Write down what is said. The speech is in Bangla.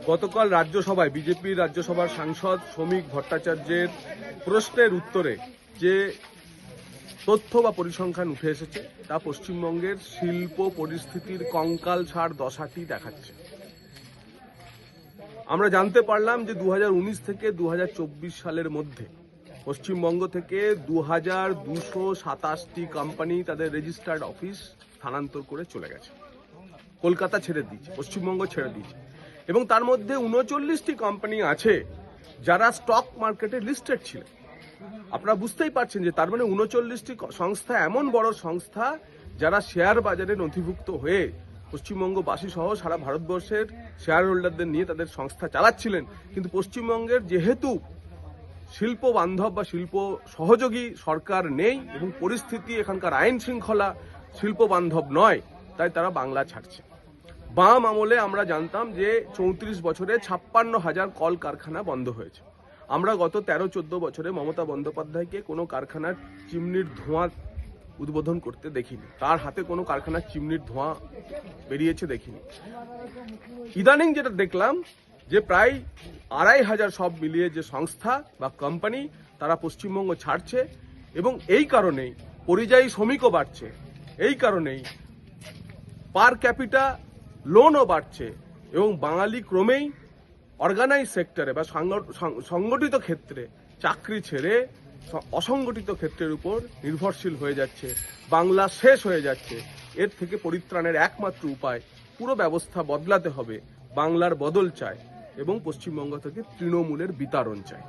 গতকাল রাজ্যসভায় বিজেপির রাজ্যসভার সাংসদ শ্রমিক ভট্টাচার্যের প্রশ্নের উত্তরে যে তথ্য বা পরিসংখ্যান উঠে এসেছে তা পশ্চিমবঙ্গের শিল্প পরিস্থিতির কঙ্কাল ছাড় দশাটি দেখাচ্ছে। আমরা জানতে পারলাম যে 2019 থেকে 2024 সালের মধ্যে পশ্চিমবঙ্গ থেকে 2227টি কোম্পানি তাদের রেজিস্টার্ড অফিস স্থানান্তর করে চলে গেছে, কলকাতা ছেড়ে দিয়েছে, পশ্চিমবঙ্গ ছেড়ে দিয়েছে। এবং তার মধ্যে 39টি কোম্পানি আছে যারা স্টক মার্কেটে লিস্টেড ছিল। আপনারা বুঝতেই পারছেন যে তার মানে 39টি সংস্থা, এমন বড় সংস্থা যারা শেয়ার বাজারে নথিভুক্ত হয়ে পশ্চিমবঙ্গবাসী সহ সারা ভারতবর্ষের শেয়ার হোল্ডারদের নিয়ে তাদের সংস্থা চালাচ্ছিলেন। কিন্তু পশ্চিমবঙ্গের যেহেতু শিল্প বান্ধব বা শিল্প সহযোগী সরকার নেই এবং পরিস্থিতি এখানকার আইন শৃঙ্খলা শিল্প বান্ধব নয়, তাই তারা বাংলা ছাড়ছে। বাম আমলে আমরা জানতাম যে 34 বছরে 56,000 কল কারখানা বন্ধ হয়েছে। আমরা গত 13-14 বছরে মমতা বন্দ্যোপাধ্যায়কে কোনো কারখানার চিমনির ধোঁয়া উদ্বোধন করতে দেখিনি, তার হাতে কোনো কারখানার চিমনির ধোঁয়া বেরিয়েছে দেখিনি। ইদানিং যেটা দেখলাম যে প্রায় 2,500 সব মিলিয়ে যে সংস্থা বা কোম্পানি তারা পশ্চিমবঙ্গ ছাড়ছে এবং এই কারণেই পরিযায়ী শ্রমিকও বাড়ছে, এই কারণেই পার ক্যাপিটা লোনও বাড়ছে এবং বাঙালি ক্রমেই অর্গানাইজ সেক্টরে বা সংগঠিত ক্ষেত্রে চাকরি ছেড়ে অসংগঠিত ক্ষেত্রের উপর নির্ভরশীল হয়ে যাচ্ছে। বাংলা শেষ হয়ে যাচ্ছে। এর থেকে পরিত্রাণের একমাত্র উপায় পুরো ব্যবস্থা বদলাতে হবে। বাংলার বদল চাই এবং পশ্চিমবঙ্গ থেকে তৃণমূলের বিতাড়ন চাই।